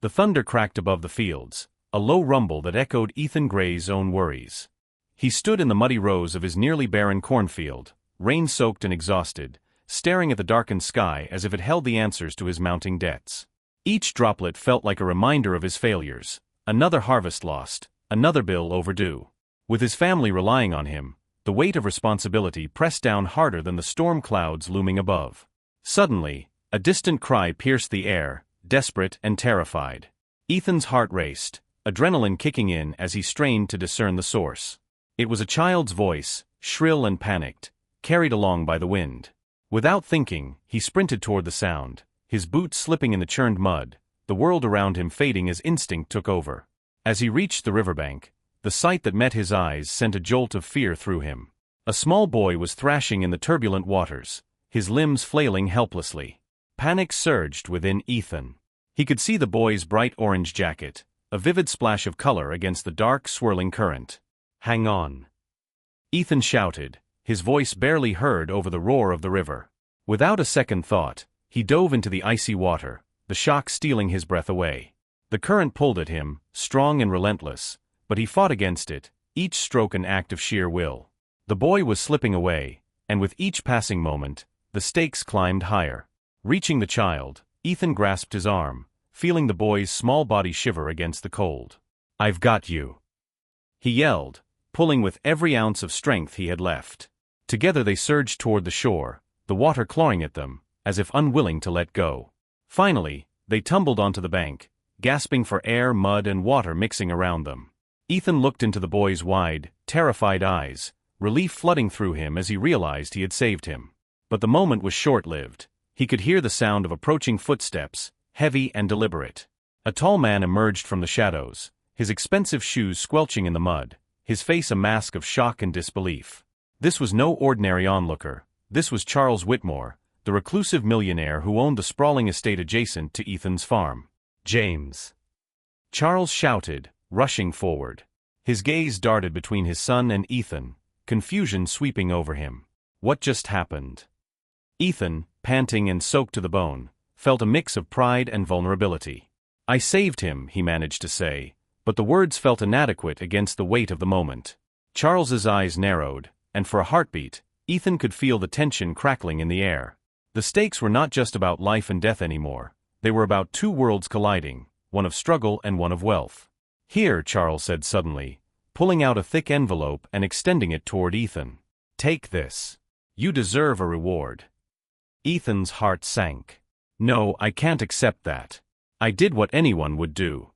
The thunder cracked above the fields, a low rumble that echoed Ethan Gray's own worries. He stood in the muddy rows of his nearly barren cornfield, rain-soaked and exhausted, staring at the darkened sky as if it held the answers to his mounting debts. Each droplet felt like a reminder of his failures, another harvest lost, another bill overdue. With his family relying on him, the weight of responsibility pressed down harder than the storm clouds looming above. Suddenly, a distant cry pierced the air, desperate and terrified. Ethan's heart raced, adrenaline kicking in as he strained to discern the source. It was a child's voice, shrill and panicked, carried along by the wind. Without thinking, he sprinted toward the sound, his boots slipping in the churned mud, the world around him fading as instinct took over. As he reached the riverbank, the sight that met his eyes sent a jolt of fear through him. A small boy was thrashing in the turbulent waters, his limbs flailing helplessly. Panic surged within Ethan. He could see the boy's bright orange jacket, a vivid splash of color against the dark, swirling current. "Hang on!" Ethan shouted, his voice barely heard over the roar of the river. Without a second thought, he dove into the icy water, the shock stealing his breath away. The current pulled at him, strong and relentless, but he fought against it, each stroke an act of sheer will. The boy was slipping away, and with each passing moment, the stakes climbed higher. Reaching the child, Ethan grasped his arm, feeling the boy's small body shiver against the cold. "I've got you!" he yelled, pulling with every ounce of strength he had left. Together they surged toward the shore, the water clawing at them, as if unwilling to let go. Finally, they tumbled onto the bank, gasping for air, mud and water mixing around them. Ethan looked into the boy's wide, terrified eyes, relief flooding through him as he realized he had saved him. But the moment was short-lived. He could hear the sound of approaching footsteps, heavy and deliberate. A tall man emerged from the shadows, his expensive shoes squelching in the mud, his face a mask of shock and disbelief. This was no ordinary onlooker. This was Charles Whitmore, the reclusive millionaire who owned the sprawling estate adjacent to Ethan's farm. "James!" Charles shouted, rushing forward. His gaze darted between his son and Ethan, confusion sweeping over him. What just happened? Ethan, panting and soaked to the bone, felt a mix of pride and vulnerability. "I saved him," he managed to say, but the words felt inadequate against the weight of the moment. Charles's eyes narrowed, and for a heartbeat, Ethan could feel the tension crackling in the air. The stakes were not just about life and death anymore. They were about two worlds colliding, one of struggle and one of wealth. "Here," Charles said suddenly, pulling out a thick envelope and extending it toward Ethan. "Take this. You deserve a reward." Ethan's heart sank. "No, I can't accept that. I did what anyone would do."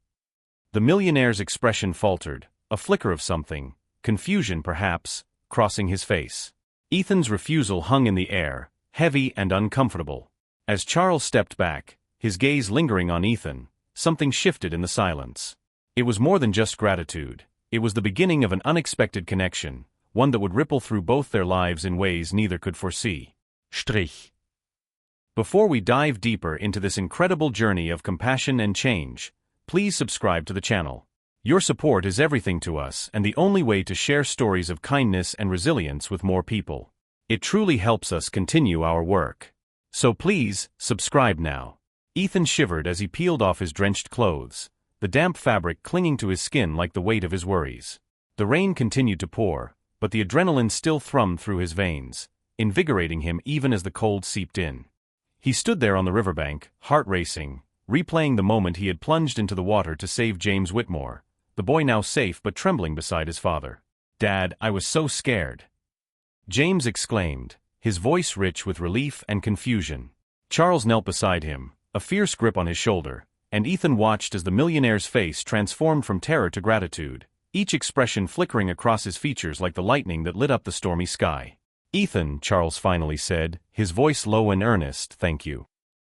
The millionaire's expression faltered, a flicker of something, confusion perhaps, crossing his face. Ethan's refusal hung in the air, heavy and uncomfortable. As Charles stepped back, his gaze lingering on Ethan, something shifted in the silence. It was more than just gratitude. It was the beginning of an unexpected connection, one that would ripple through both their lives in ways neither could foresee. Strich. Before we dive deeper into this incredible journey of compassion and change, please subscribe to the channel. Your support is everything to us and the only way to share stories of kindness and resilience with more people. It truly helps us continue our work. So please, subscribe now. Ethan shivered as he peeled off his drenched clothes, the damp fabric clinging to his skin like the weight of his worries. The rain continued to pour, but the adrenaline still thrummed through his veins, invigorating him even as the cold seeped in. He stood there on the riverbank, heart racing, replaying the moment he had plunged into the water to save James Whitmore, the boy now safe but trembling beside his father. "Dad, I was so scared," James exclaimed, his voice rich with relief and confusion. Charles knelt beside him, a fierce grip on his shoulder, and Ethan watched as the millionaire's face transformed from terror to gratitude, each expression flickering across his features like the lightning that lit up the stormy sky. "Ethan," Charles finally said, his voice low and earnest, "thank you."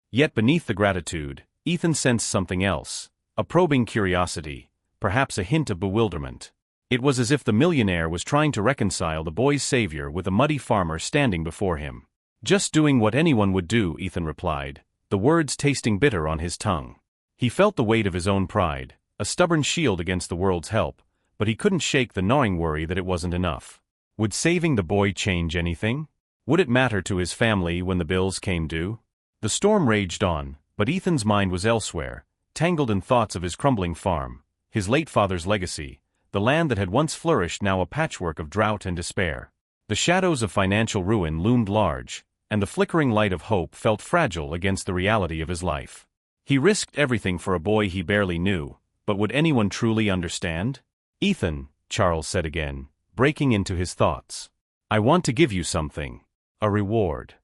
Yet beneath the gratitude, Ethan sensed something else, a probing curiosity, perhaps a hint of bewilderment. It was as if the millionaire was trying to reconcile the boy's savior with a muddy farmer standing before him. "Just doing what anyone would do," Ethan replied, the words tasting bitter on his tongue. He felt the weight of his own pride, a stubborn shield against the world's help, but he couldn't shake the gnawing worry that it wasn't enough. Would saving the boy change anything? Would it matter to his family when the bills came due? The storm raged on, but Ethan's mind was elsewhere, tangled in thoughts of his crumbling farm, his late father's legacy, the land that had once flourished now a patchwork of drought and despair. The shadows of financial ruin loomed large, and the flickering light of hope felt fragile against the reality of his life. He risked everything for a boy he barely knew, but would anyone truly understand? "Ethan," Charles said again, breaking into his thoughts. "I want to give you something. A reward."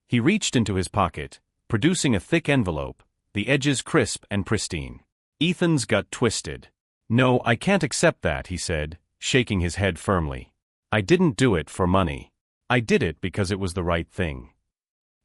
He reached into his pocket, producing a thick envelope, the edges crisp and pristine. Ethan's gut twisted. "No, I can't accept that," he said, shaking his head firmly. "I didn't do it for money. I did it because it was the right thing."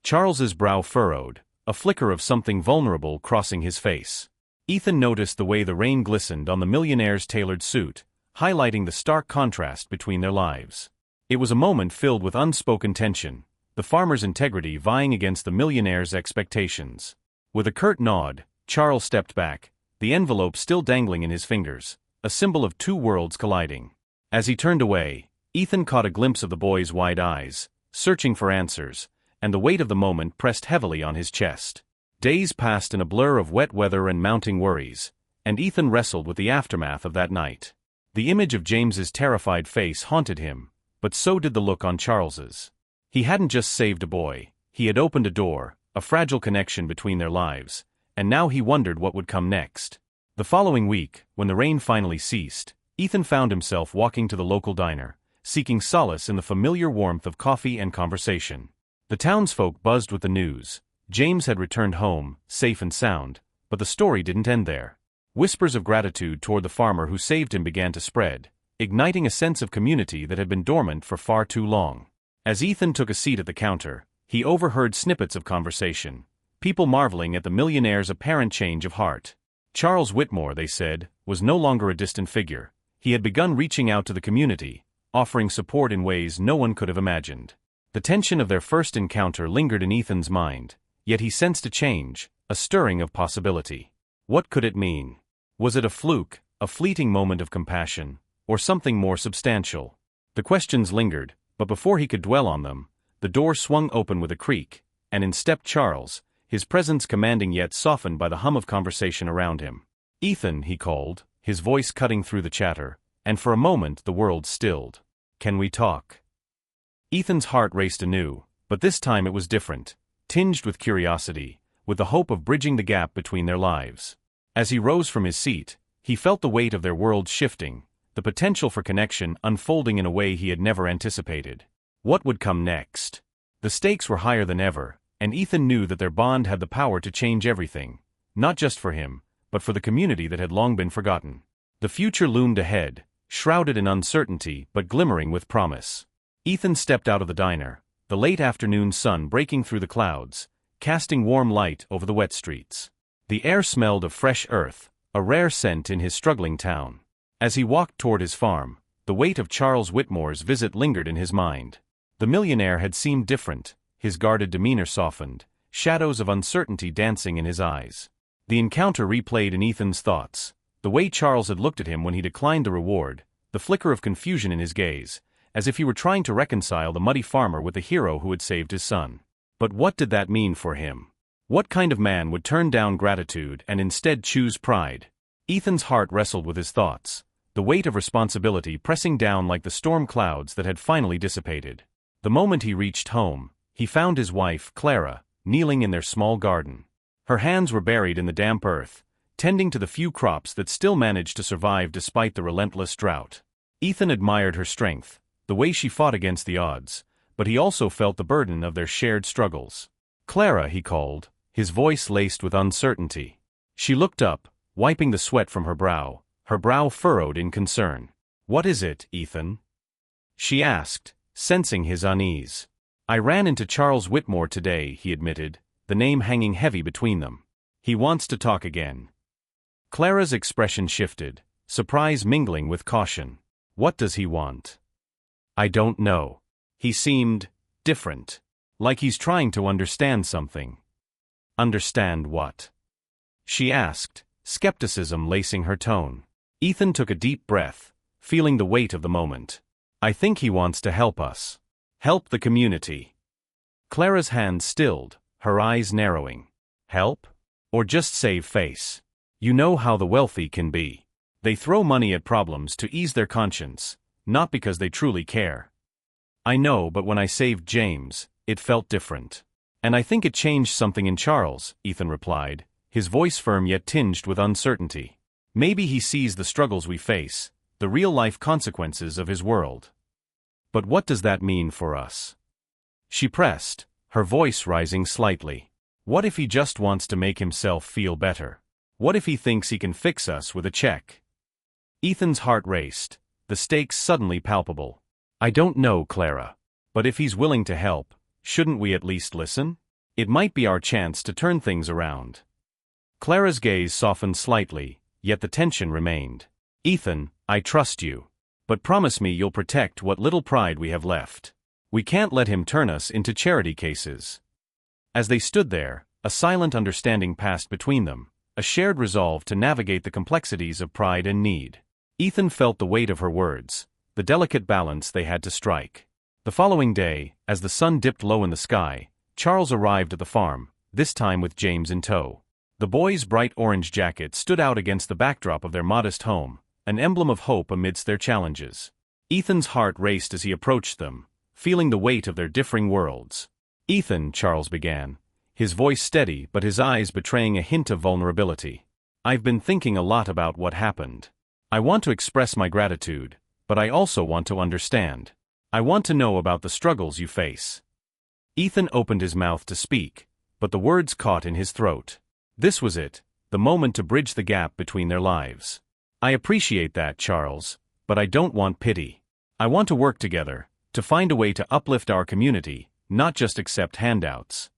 Charles's brow furrowed, a flicker of something vulnerable crossing his face. Ethan noticed the way the rain glistened on the millionaire's tailored suit, highlighting the stark contrast between their lives. It was a moment filled with unspoken tension, the farmer's integrity vying against the millionaire's expectations. With a curt nod, Charles stepped back, the envelope still dangling in his fingers, a symbol of two worlds colliding. As he turned away, Ethan caught a glimpse of the boy's wide eyes, searching for answers, and the weight of the moment pressed heavily on his chest. Days passed in a blur of wet weather and mounting worries, and Ethan wrestled with the aftermath of that night. The image of James's terrified face haunted him, but so did the look on Charles's. He hadn't just saved a boy, he had opened a door, a fragile connection between their lives, and now he wondered what would come next. The following week, when the rain finally ceased, Ethan found himself walking to the local diner, seeking solace in the familiar warmth of coffee and conversation. The townsfolk buzzed with the news. James had returned home, safe and sound, but the story didn't end there. Whispers of gratitude toward the farmer who saved him began to spread, igniting a sense of community that had been dormant for far too long. As Ethan took a seat at the counter, he overheard snippets of conversation, people marveling at the millionaire's apparent change of heart. Charles Whitmore, they said, was no longer a distant figure. He had begun reaching out to the community, offering support in ways no one could have imagined. The tension of their first encounter lingered in Ethan's mind, yet he sensed a change, a stirring of possibility. What could it mean? Was it a fluke, a fleeting moment of compassion, or something more substantial? The questions lingered, but before he could dwell on them, the door swung open with a creak, and in stepped Charles, his presence commanding yet softened by the hum of conversation around him. "Ethan," he called, his voice cutting through the chatter, and for a moment the world stilled. "Can we talk?" Ethan's heart raced anew, but this time it was different, tinged with curiosity, with the hope of bridging the gap between their lives. As he rose from his seat, he felt the weight of their worlds shifting, the potential for connection unfolding in a way he had never anticipated. What would come next? The stakes were higher than ever, and Ethan knew that their bond had the power to change everything, not just for him, but for the community that had long been forgotten. The future loomed ahead, shrouded in uncertainty but glimmering with promise. Ethan stepped out of the diner, the late afternoon sun breaking through the clouds, casting warm light over the wet streets. The air smelled of fresh earth, a rare scent in his struggling town. As he walked toward his farm, the weight of Charles Whitmore's visit lingered in his mind. The millionaire had seemed different, his guarded demeanor softened, shadows of uncertainty dancing in his eyes. The encounter replayed in Ethan's thoughts, the way Charles had looked at him when he declined the reward, the flicker of confusion in his gaze, as if he were trying to reconcile the muddy farmer with the hero who had saved his son. But what did that mean for him? What kind of man would turn down gratitude and instead choose pride? Ethan's heart wrestled with his thoughts, the weight of responsibility pressing down like the storm clouds that had finally dissipated. The moment he reached home, he found his wife, Clara, kneeling in their small garden. Her hands were buried in the damp earth, tending to the few crops that still managed to survive despite the relentless drought. Ethan admired her strength, the way she fought against the odds, but he also felt the burden of their shared struggles. "Clara," he called, his voice laced with uncertainty. She looked up, wiping the sweat from her brow furrowed in concern. "What is it, Ethan?" she asked, sensing his unease. "I ran into Charles Whitmore today," he admitted, the name hanging heavy between them. "He wants to talk again." Clara's expression shifted, surprise mingling with caution. "What does he want?" "I don't know. He seemed different. Like he's trying to understand something." "Understand what?" she asked, skepticism lacing her tone. Ethan took a deep breath, feeling the weight of the moment. "I think he wants to help us. Help the community." Clara's hand stilled, her eyes narrowing. "Help? Or just save face?" You know how the wealthy can be. They throw money at problems to ease their conscience, not because they truly care. I know, but when I saved James, it felt different. And I think it changed something in Charles, Ethan replied, his voice firm yet tinged with uncertainty. Maybe he sees the struggles we face, the real-life consequences of his world. But what does that mean for us? She pressed, her voice rising slightly. What if he just wants to make himself feel better? What if he thinks he can fix us with a check? Ethan's heart raced, the stakes suddenly palpable. I don't know, Clara. But if he's willing to help, shouldn't we at least listen? It might be our chance to turn things around. Clara's gaze softened slightly, yet the tension remained. Ethan, I trust you. But promise me you'll protect what little pride we have left. We can't let him turn us into charity cases. As they stood there, a silent understanding passed between them, a shared resolve to navigate the complexities of pride and need. Ethan felt the weight of her words, the delicate balance they had to strike. The following day, as the sun dipped low in the sky, Charles arrived at the farm, this time with James in tow. The boy's bright orange jacket stood out against the backdrop of their modest home, an emblem of hope amidst their challenges. Ethan's heart raced as he approached them, feeling the weight of their differing worlds. Ethan, Charles began, his voice steady but his eyes betraying a hint of vulnerability. I've been thinking a lot about what happened. I want to express my gratitude, but I also want to understand. I want to know about the struggles you face. Ethan opened his mouth to speak, but the words caught in his throat. This was it, the moment to bridge the gap between their lives. I appreciate that, Charles, but I don't want pity. I want to work together, to find a way to uplift our community, not just accept handouts.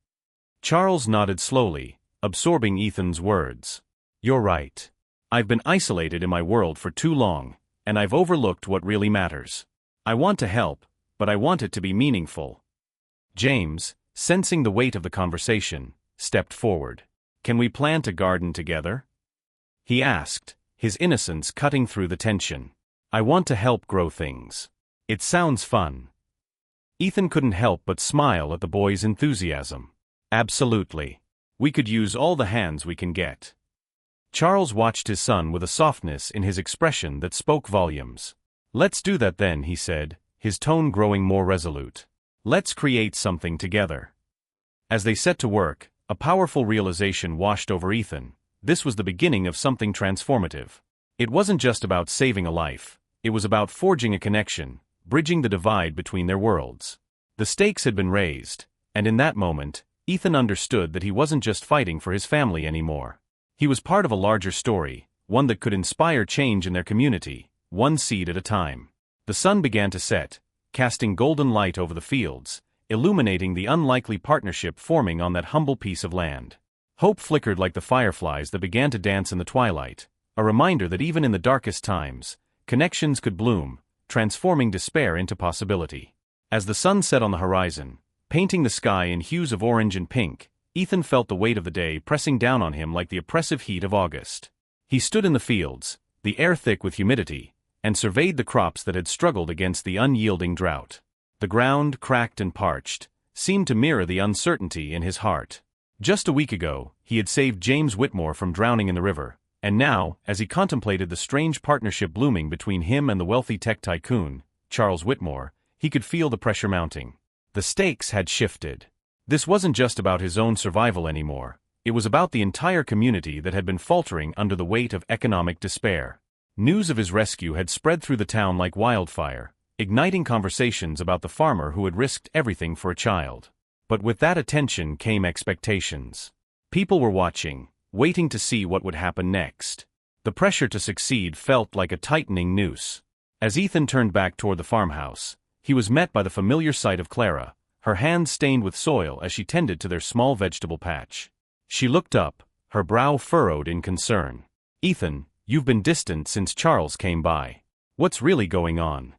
Charles nodded slowly, absorbing Ethan's words. You're right. I've been isolated in my world for too long, and I've overlooked what really matters. I want to help, but I want it to be meaningful. James, sensing the weight of the conversation, stepped forward. Can we plant a garden together? He asked, his innocence cutting through the tension. I want to help grow things. It sounds fun. Ethan couldn't help but smile at the boy's enthusiasm. Absolutely. We could use all the hands we can get. Charles watched his son with a softness in his expression that spoke volumes. Let's do that then, he said, his tone growing more resolute. Let's create something together. As they set to work, a powerful realization washed over Ethan. This was the beginning of something transformative. It wasn't just about saving a life, it was about forging a connection, bridging the divide between their worlds. The stakes had been raised, and in that moment, Ethan understood that he wasn't just fighting for his family anymore. He was part of a larger story, one that could inspire change in their community, one seed at a time. The sun began to set, casting golden light over the fields, illuminating the unlikely partnership forming on that humble piece of land. Hope flickered like the fireflies that began to dance in the twilight, a reminder that even in the darkest times, connections could bloom, transforming despair into possibility. As the sun set on the horizon, painting the sky in hues of orange and pink, Ethan felt the weight of the day pressing down on him like the oppressive heat of August. He stood in the fields, the air thick with humidity, and surveyed the crops that had struggled against the unyielding drought. The ground, cracked and parched, seemed to mirror the uncertainty in his heart. Just a week ago, he had saved James Whitmore from drowning in the river, and now, as he contemplated the strange partnership blooming between him and the wealthy tech tycoon, Charles Whitmore, he could feel the pressure mounting. The stakes had shifted. This wasn't just about his own survival anymore, it was about the entire community that had been faltering under the weight of economic despair. News of his rescue had spread through the town like wildfire, igniting conversations about the farmer who had risked everything for a child. But with that attention came expectations. People were watching, waiting to see what would happen next. The pressure to succeed felt like a tightening noose. As Ethan turned back toward the farmhouse, he was met by the familiar sight of Clara, her hands stained with soil as she tended to their small vegetable patch. She looked up, her brow furrowed in concern. Ethan, you've been distant since Charles came by. What's really going on?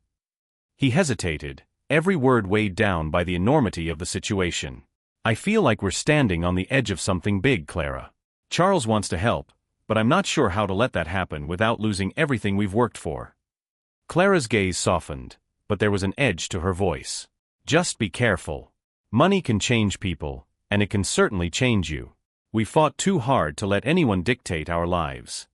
He hesitated, every word weighed down by the enormity of the situation. I feel like we're standing on the edge of something big, Clara. Charles wants to help, but I'm not sure how to let that happen without losing everything we've worked for. Clara's gaze softened, but there was an edge to her voice. Just be careful. Money can change people, and it can certainly change you. We fought too hard to let anyone dictate our lives.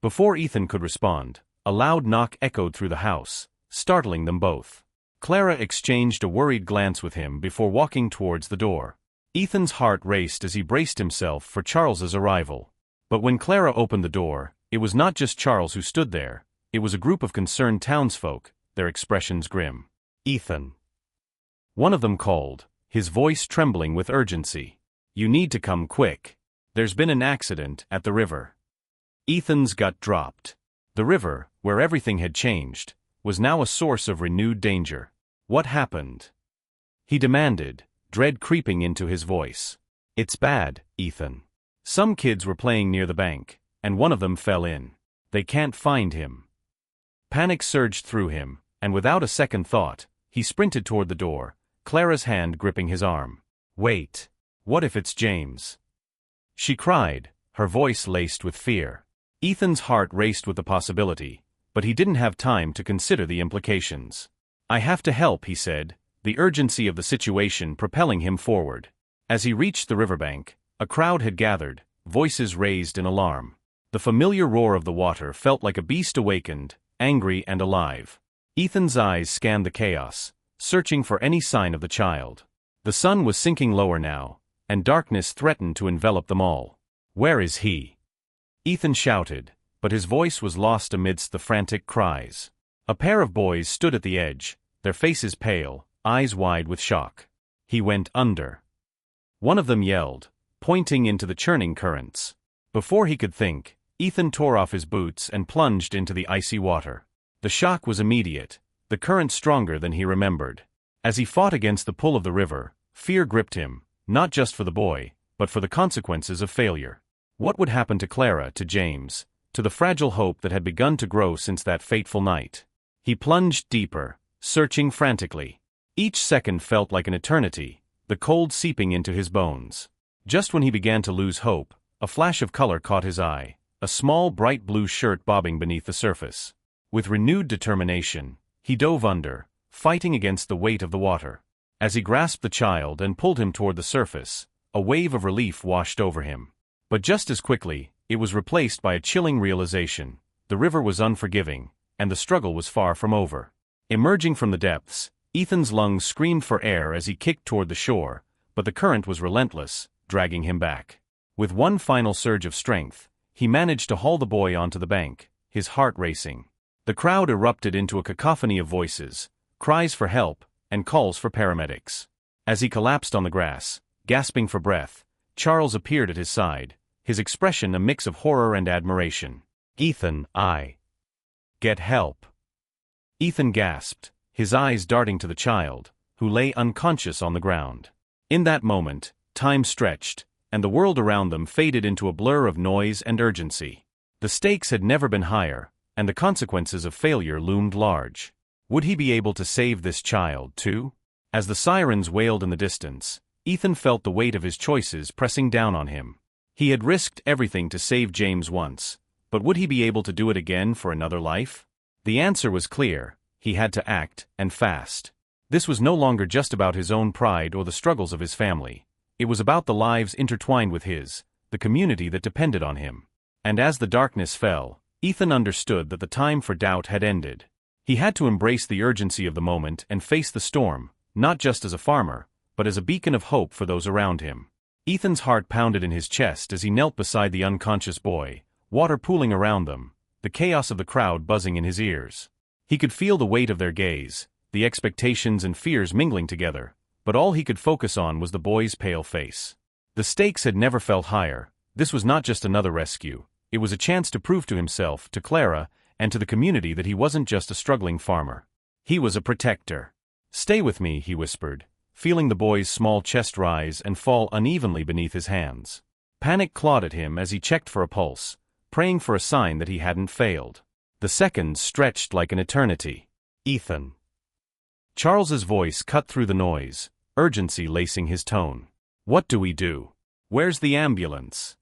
Before Ethan could respond, a loud knock echoed through the house, startling them both. Clara exchanged a worried glance with him before walking towards the door. Ethan's heart raced as he braced himself for Charles's arrival. But when Clara opened the door, it was not just Charles who stood there, it was a group of concerned townsfolk, their expressions grim. "Ethan." One of them called, his voice trembling with urgency. "You need to come quick. There's been an accident at the river." Ethan's gut dropped. The river, where everything had changed, was now a source of renewed danger. What happened? He demanded, dread creeping into his voice. "It's bad, Ethan. Some kids were playing near the bank, and one of them fell in. They can't find him." Panic surged through him, and without a second thought, he sprinted toward the door, Clara's hand gripping his arm. "Wait. What if it's James?" she cried, her voice laced with fear. Ethan's heart raced with the possibility, but he didn't have time to consider the implications. "I have to help," he said, the urgency of the situation propelling him forward. As he reached the riverbank, a crowd had gathered, voices raised in alarm. The familiar roar of the water felt like a beast awakened, angry and alive. Ethan's eyes scanned the chaos, searching for any sign of the child. The sun was sinking lower now, and darkness threatened to envelop them all. "Where is he?" Ethan shouted, but his voice was lost amidst the frantic cries. A pair of boys stood at the edge, their faces pale, eyes wide with shock. "He went under," one of them yelled, pointing into the churning currents. Before he could think, Ethan tore off his boots and plunged into the icy water. The shock was immediate, the current stronger than he remembered. As he fought against the pull of the river, fear gripped him, not just for the boy, but for the consequences of failure. What would happen to Clara, to James, to the fragile hope that had begun to grow since that fateful night? He plunged deeper, searching frantically. Each second felt like an eternity, the cold seeping into his bones. Just when he began to lose hope, a flash of color caught his eye, a small bright blue shirt bobbing beneath the surface. With renewed determination, he dove under, fighting against the weight of the water. As he grasped the child and pulled him toward the surface, a wave of relief washed over him. But just as quickly, it was replaced by a chilling realization: the river was unforgiving, and the struggle was far from over. Emerging from the depths, Ethan's lungs screamed for air as he kicked toward the shore, but the current was relentless, dragging him back. With one final surge of strength, he managed to haul the boy onto the bank, his heart racing. The crowd erupted into a cacophony of voices, cries for help, and calls for paramedics. As he collapsed on the grass, gasping for breath, Charles appeared at his side, his expression a mix of horror and admiration. "Ethan, get help." Ethan gasped, his eyes darting to the child, who lay unconscious on the ground. In that moment, time stretched, and the world around them faded into a blur of noise and urgency. The stakes had never been higher, and the consequences of failure loomed large. Would he be able to save this child, too? As the sirens wailed in the distance, Ethan felt the weight of his choices pressing down on him. He had risked everything to save James once, but would he be able to do it again for another life? The answer was clear: he had to act, and fast. This was no longer just about his own pride or the struggles of his family. It was about the lives intertwined with his, the community that depended on him. And as the darkness fell, Ethan understood that the time for doubt had ended. He had to embrace the urgency of the moment and face the storm, not just as a farmer, but as a beacon of hope for those around him. Ethan's heart pounded in his chest as he knelt beside the unconscious boy, water pooling around them, the chaos of the crowd buzzing in his ears. He could feel the weight of their gaze, the expectations and fears mingling together, but all he could focus on was the boy's pale face. The stakes had never felt higher. This was not just another rescue. It was a chance to prove to himself, to Clara, and to the community that he wasn't just a struggling farmer. He was a protector. "Stay with me," he whispered, feeling the boy's small chest rise and fall unevenly beneath his hands. Panic clawed at him as he checked for a pulse, praying for a sign that he hadn't failed. The seconds stretched like an eternity. "Ethan." Charles's voice cut through the noise, urgency lacing his tone. "What do we do? Where's the ambulance?"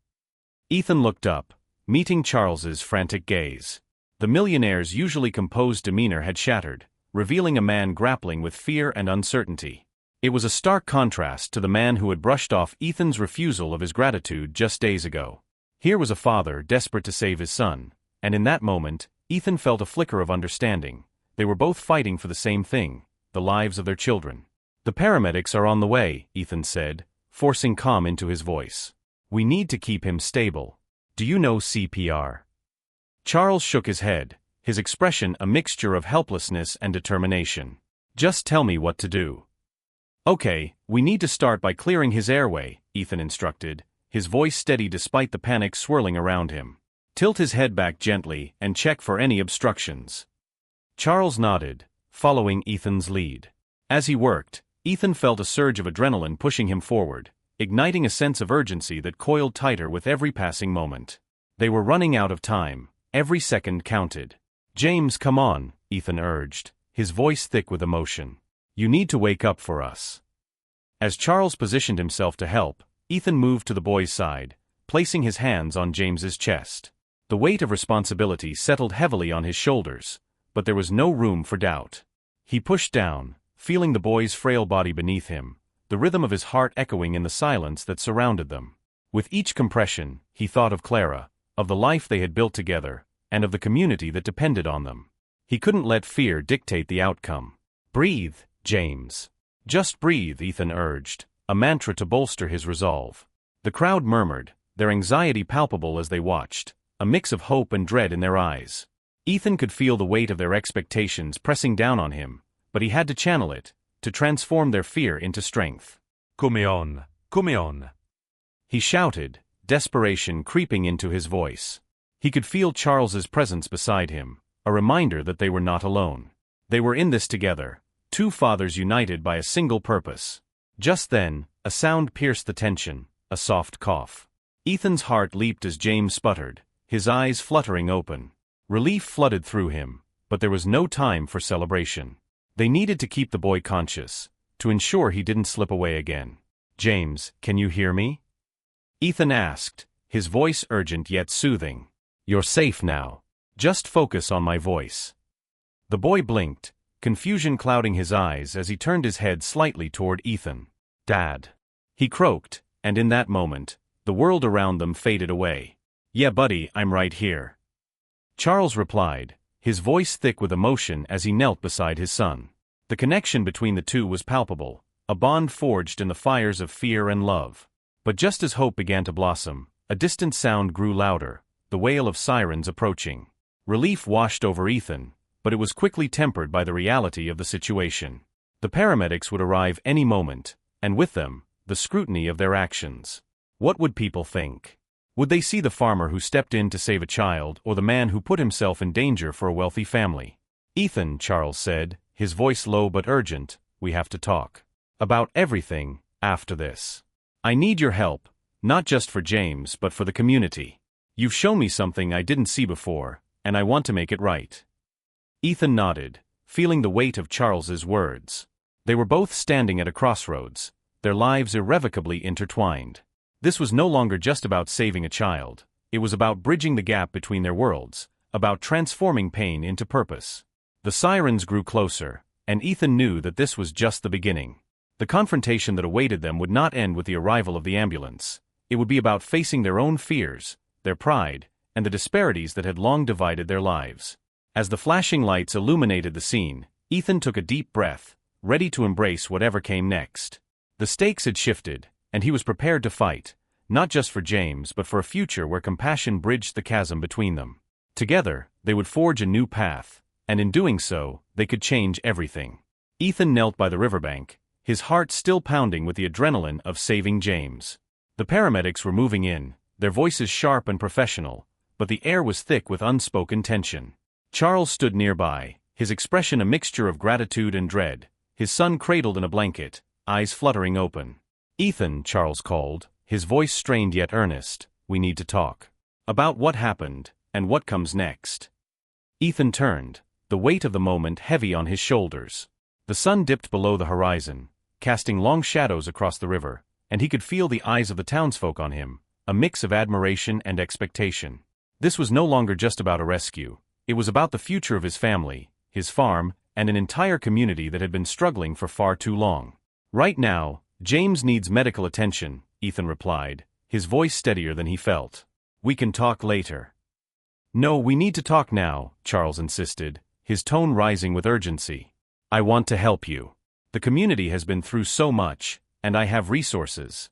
Ethan looked up, meeting Charles's frantic gaze. The millionaire's usually composed demeanor had shattered, revealing a man grappling with fear and uncertainty. It was a stark contrast to the man who had brushed off Ethan's refusal of his gratitude just days ago. Here was a father desperate to save his son, and in that moment, Ethan felt a flicker of understanding. They were both fighting for the same thing, the lives of their children. "The paramedics are on the way," Ethan said, forcing calm into his voice. "We need to keep him stable. Do you know CPR?" Charles shook his head, his expression a mixture of helplessness and determination. "Just tell me what to do." "Okay, we need to start by clearing his airway," Ethan instructed, his voice steady despite the panic swirling around him. "Tilt his head back gently and check for any obstructions." Charles nodded, following Ethan's lead. As he worked, Ethan felt a surge of adrenaline pushing him forward, igniting a sense of urgency that coiled tighter with every passing moment. They were running out of time, every second counted. "James, come on," Ethan urged, his voice thick with emotion. "You need to wake up for us." As Charles positioned himself to help, Ethan moved to the boy's side, placing his hands on James's chest. The weight of responsibility settled heavily on his shoulders, but there was no room for doubt. He pushed down, feeling the boy's frail body beneath him, the rhythm of his heart echoing in the silence that surrounded them. With each compression, he thought of Clara, of the life they had built together, and of the community that depended on them. He couldn't let fear dictate the outcome. "Breathe, James. Just breathe," Ethan urged, a mantra to bolster his resolve. The crowd murmured, their anxiety palpable as they watched, a mix of hope and dread in their eyes. Ethan could feel the weight of their expectations pressing down on him, but he had to channel it, to transform their fear into strength. Come on, come on," he shouted, desperation creeping into his voice. He could feel Charles's presence beside him, a reminder that they were not alone. They were in this together, two fathers united by a single purpose. Just then, a sound pierced the tension, a soft cough. Ethan's heart leaped as James sputtered, his eyes fluttering open. Relief flooded through him, but there was no time for celebration. They needed to keep the boy conscious, to ensure he didn't slip away again. "James, can you hear me?" Ethan asked, his voice urgent yet soothing. "You're safe now. Just focus on my voice." The boy blinked, confusion clouding his eyes as he turned his head slightly toward Ethan. "Dad," he croaked, and in that moment, the world around them faded away. "Yeah, buddy, I'm right here," Charles replied, his voice thick with emotion as he knelt beside his son. The connection between the two was palpable, a bond forged in the fires of fear and love. But just as hope began to blossom, a distant sound grew louder, the wail of sirens approaching. Relief washed over Ethan, but it was quickly tempered by the reality of the situation. The paramedics would arrive any moment, and with them, the scrutiny of their actions. What would people think? Would they see the farmer who stepped in to save a child or the man who put himself in danger for a wealthy family? "Ethan," Charles said, his voice low but urgent, "we have to talk about everything after this. I need your help, not just for James but for the community. You've shown me something I didn't see before, and I want to make it right." Ethan nodded, feeling the weight of Charles's words. They were both standing at a crossroads, their lives irrevocably intertwined. This was no longer just about saving a child, it was about bridging the gap between their worlds, about transforming pain into purpose. The sirens grew closer, and Ethan knew that this was just the beginning. The confrontation that awaited them would not end with the arrival of the ambulance. It would be about facing their own fears, their pride, and the disparities that had long divided their lives. As the flashing lights illuminated the scene, Ethan took a deep breath, ready to embrace whatever came next. The stakes had shifted, and he was prepared to fight, not just for James but for a future where compassion bridged the chasm between them. Together, they would forge a new path, and in doing so, they could change everything. Ethan knelt by the riverbank, his heart still pounding with the adrenaline of saving James. The paramedics were moving in, their voices sharp and professional, but the air was thick with unspoken tension. Charles stood nearby, his expression a mixture of gratitude and dread, his son cradled in a blanket, eyes fluttering open. "Ethan," Charles called, his voice strained yet earnest, "we need to talk about what happened, and what comes next." Ethan turned, the weight of the moment heavy on his shoulders. The sun dipped below the horizon, casting long shadows across the river, and he could feel the eyes of the townsfolk on him, a mix of admiration and expectation. This was no longer just about a rescue, it was about the future of his family, his farm, and an entire community that had been struggling for far too long. Right now, James needs medical attention, Ethan replied, his voice steadier than he felt. We can talk later. No, we need to talk now, Charles insisted, his tone rising with urgency. I want to help you. The community has been through so much, and I have resources.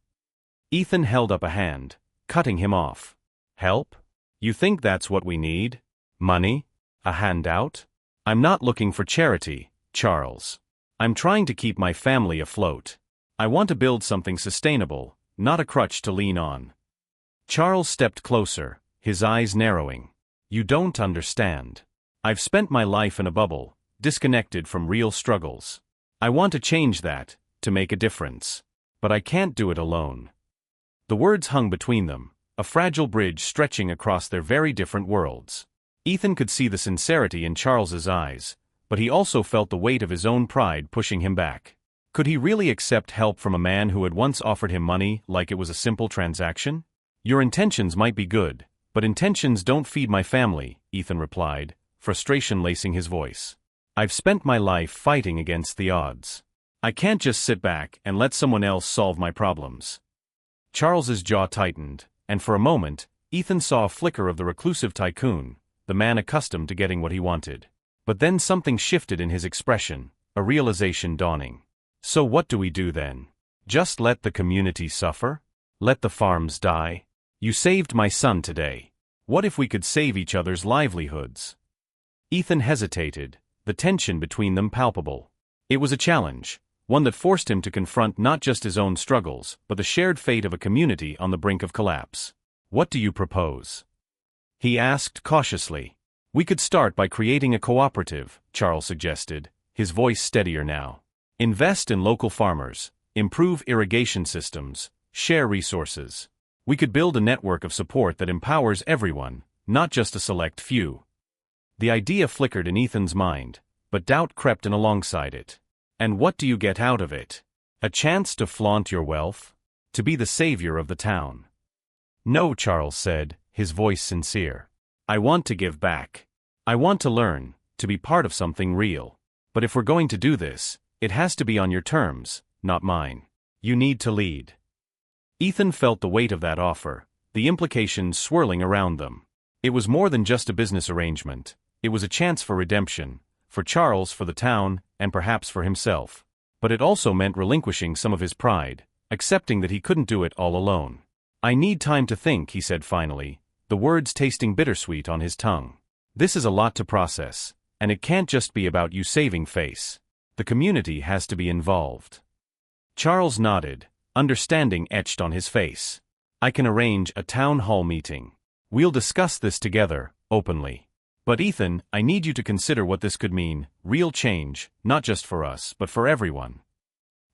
Ethan held up a hand, cutting him off. Help? You think that's what we need? Money? A handout? I'm not looking for charity, Charles. I'm trying to keep my family afloat. I want to build something sustainable, not a crutch to lean on. Charles stepped closer, his eyes narrowing. You don't understand. I've spent my life in a bubble, disconnected from real struggles. I want to change that, to make a difference. But I can't do it alone. The words hung between them, a fragile bridge stretching across their very different worlds. Ethan could see the sincerity in Charles's eyes, but he also felt the weight of his own pride pushing him back. Could he really accept help from a man who had once offered him money like it was a simple transaction? Your intentions might be good, but intentions don't feed my family, Ethan replied, frustration lacing his voice. I've spent my life fighting against the odds. I can't just sit back and let someone else solve my problems. Charles's jaw tightened, and for a moment, Ethan saw a flicker of the reclusive tycoon, the man accustomed to getting what he wanted. But then something shifted in his expression, a realization dawning. So what do we do then? Just let the community suffer? Let the farms die? You saved my son today. What if we could save each other's livelihoods? Ethan hesitated, the tension between them palpable. It was a challenge, one that forced him to confront not just his own struggles, but the shared fate of a community on the brink of collapse. What do you propose? He asked cautiously. We could start by creating a cooperative, Charles suggested, his voice steadier now. Invest in local farmers, improve irrigation systems, share resources. We could build a network of support that empowers everyone, not just a select few. The idea flickered in Ethan's mind, but doubt crept in alongside it. And what do you get out of it? A chance to flaunt your wealth? To be the savior of the town? No, Charles said, his voice sincere. I want to give back. I want to learn, to be part of something real. But if we're going to do this, it has to be on your terms, not mine. You need to lead. Ethan felt the weight of that offer, the implications swirling around them. It was more than just a business arrangement. It was a chance for redemption, for Charles, for the town, and perhaps for himself. But it also meant relinquishing some of his pride, accepting that he couldn't do it all alone. I need time to think, he said finally, the words tasting bittersweet on his tongue. This is a lot to process, and it can't just be about you saving face. The community has to be involved. Charles nodded, understanding etched on his face. I can arrange a town hall meeting. We'll discuss this together, openly. But Ethan, I need you to consider what this could mean, real change, not just for us, but for everyone.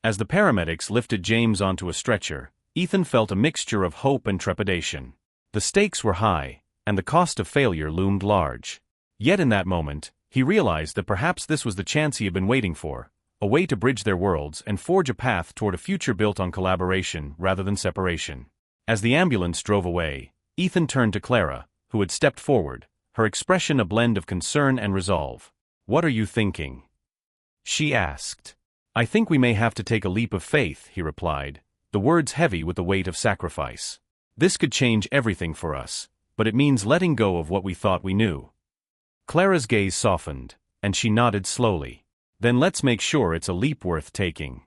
As the paramedics lifted James onto a stretcher, Ethan felt a mixture of hope and trepidation. The stakes were high, and the cost of failure loomed large. Yet in that moment, he realized that perhaps this was the chance he had been waiting for, a way to bridge their worlds and forge a path toward a future built on collaboration rather than separation. As the ambulance drove away, Ethan turned to Clara, who had stepped forward, her expression a blend of concern and resolve. What are you thinking? She asked. I think we may have to take a leap of faith, he replied, the words heavy with the weight of sacrifice. This could change everything for us, but it means letting go of what we thought we knew. Clara's gaze softened, and she nodded slowly. Then let's make sure it's a leap worth taking.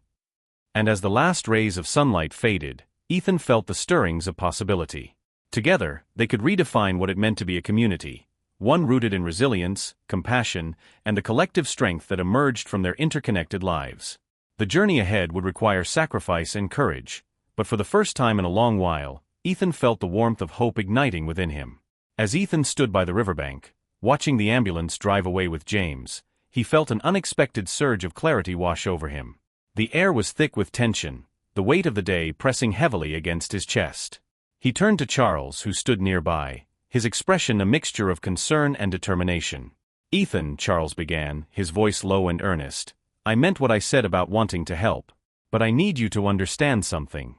And as the last rays of sunlight faded, Ethan felt the stirrings of possibility. Together, they could redefine what it meant to be a community, one rooted in resilience, compassion, and the collective strength that emerged from their interconnected lives. The journey ahead would require sacrifice and courage, but for the first time in a long while, Ethan felt the warmth of hope igniting within him. As Ethan stood by the riverbank, watching the ambulance drive away with James, he felt an unexpected surge of clarity wash over him. The air was thick with tension, the weight of the day pressing heavily against his chest. He turned to Charles, who stood nearby, his expression a mixture of concern and determination. Ethan, Charles began, his voice low and earnest, I meant what I said about wanting to help. But I need you to understand something.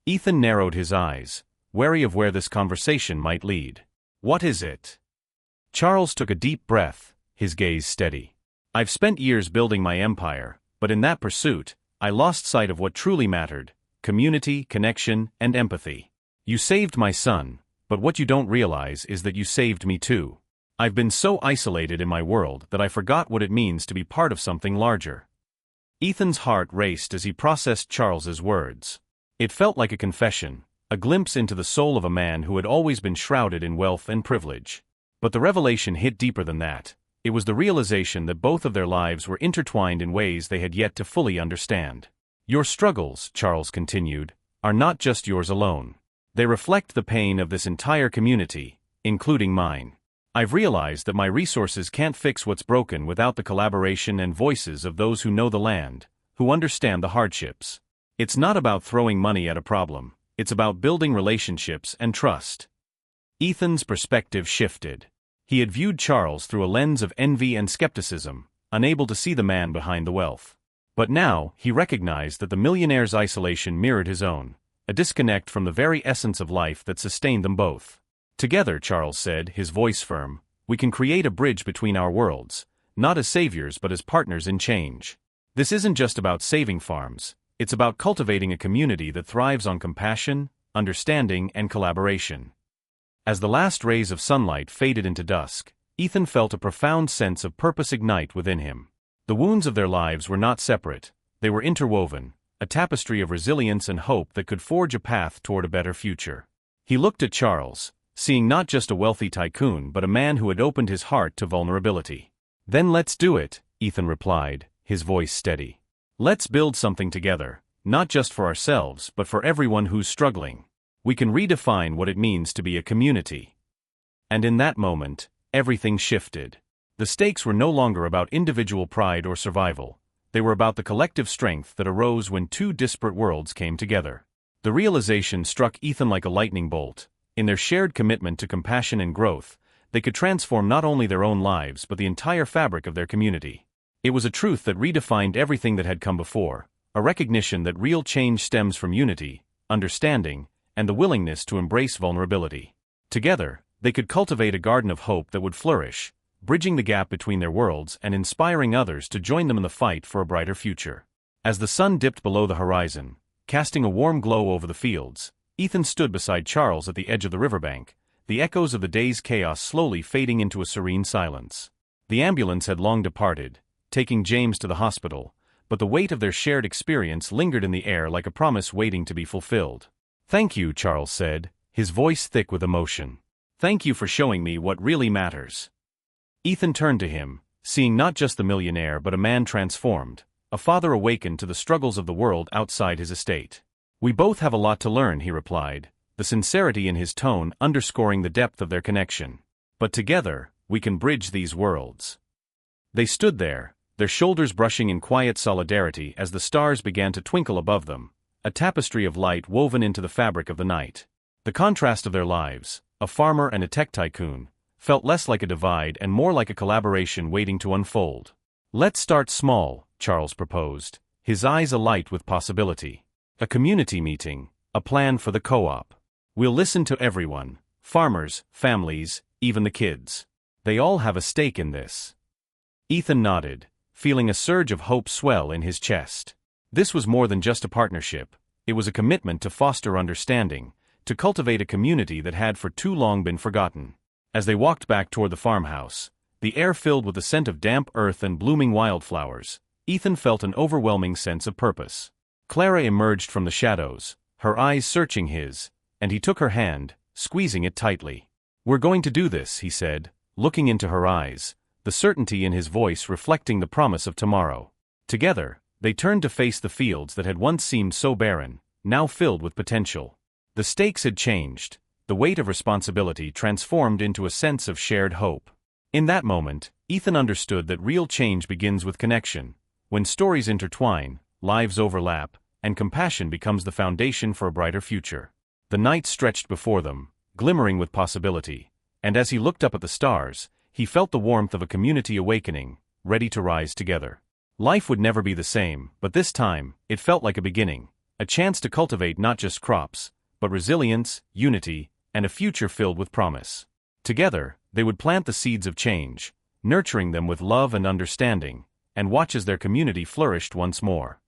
Ethan narrowed his eyes, wary of where this conversation might lead. What is it? Charles took a deep breath, his gaze steady. I've spent years building my empire, but in that pursuit, I lost sight of what truly mattered: community, connection, and empathy. You saved my son, but what you don't realize is that you saved me too. I've been so isolated in my world that I forgot what it means to be part of something larger." Ethan's heart raced as he processed Charles's words. It felt like a confession, a glimpse into the soul of a man who had always been shrouded in wealth and privilege. But the revelation hit deeper than that. It was the realization that both of their lives were intertwined in ways they had yet to fully understand. "Your struggles," Charles continued, "are not just yours alone. They reflect the pain of this entire community, including mine. I've realized that my resources can't fix what's broken without the collaboration and voices of those who know the land, who understand the hardships. It's not about throwing money at a problem, it's about building relationships and trust." Ethan's perspective shifted. He had viewed Charles through a lens of envy and skepticism, unable to see the man behind the wealth. But now, he recognized that the millionaire's isolation mirrored his own, a disconnect from the very essence of life that sustained them both. "Together," Charles said, his voice firm, "we can create a bridge between our worlds, not as saviors but as partners in change. This isn't just about saving farms, it's about cultivating a community that thrives on compassion, understanding, and collaboration." As the last rays of sunlight faded into dusk, Ethan felt a profound sense of purpose ignite within him. The wounds of their lives were not separate, they were interwoven, a tapestry of resilience and hope that could forge a path toward a better future. He looked at Charles, seeing not just a wealthy tycoon but a man who had opened his heart to vulnerability. "Then let's do it," Ethan replied, his voice steady. "Let's build something together, not just for ourselves but for everyone who's struggling. We can redefine what it means to be a community." And in that moment, everything shifted. The stakes were no longer about individual pride or survival. They were about the collective strength that arose when two disparate worlds came together. The realization struck Ethan like a lightning bolt. In their shared commitment to compassion and growth, they could transform not only their own lives but the entire fabric of their community. It was a truth that redefined everything that had come before, a recognition that real change stems from unity, understanding, and the willingness to embrace vulnerability. Together, they could cultivate a garden of hope that would flourish, bridging the gap between their worlds and inspiring others to join them in the fight for a brighter future. As the sun dipped below the horizon, casting a warm glow over the fields, Ethan stood beside Charles at the edge of the riverbank, the echoes of the day's chaos slowly fading into a serene silence. The ambulance had long departed, taking James to the hospital, but the weight of their shared experience lingered in the air like a promise waiting to be fulfilled. "Thank you," Charles said, his voice thick with emotion. "Thank you for showing me what really matters." Ethan turned to him, seeing not just the millionaire but a man transformed, a father awakened to the struggles of the world outside his estate. "We both have a lot to learn," he replied, the sincerity in his tone underscoring the depth of their connection. "But together, we can bridge these worlds." They stood there, their shoulders brushing in quiet solidarity as the stars began to twinkle above them, a tapestry of light woven into the fabric of the night. The contrast of their lives, a farmer and a tech tycoon, felt less like a divide and more like a collaboration waiting to unfold. "Let's start small," Charles proposed, his eyes alight with possibility. "A community meeting, a plan for the co-op. We'll listen to everyone, farmers, families, even the kids. They all have a stake in this." Ethan nodded, feeling a surge of hope swell in his chest. This was more than just a partnership, it was a commitment to foster understanding, to cultivate a community that had for too long been forgotten. As they walked back toward the farmhouse, the air filled with the scent of damp earth and blooming wildflowers, Ethan felt an overwhelming sense of purpose. Clara emerged from the shadows, her eyes searching his, and he took her hand, squeezing it tightly. "We're going to do this," he said, looking into her eyes, the certainty in his voice reflecting the promise of tomorrow. Together, they turned to face the fields that had once seemed so barren, now filled with potential. The stakes had changed, the weight of responsibility transformed into a sense of shared hope. In that moment, Ethan understood that real change begins with connection. When stories intertwine, lives overlap, and compassion becomes the foundation for a brighter future. The night stretched before them, glimmering with possibility, and as he looked up at the stars, he felt the warmth of a community awakening, ready to rise together. Life would never be the same, but this time, it felt like a beginning, a chance to cultivate not just crops, but resilience, unity, and a future filled with promise. Together, they would plant the seeds of change, nurturing them with love and understanding, and watch as their community flourished once more.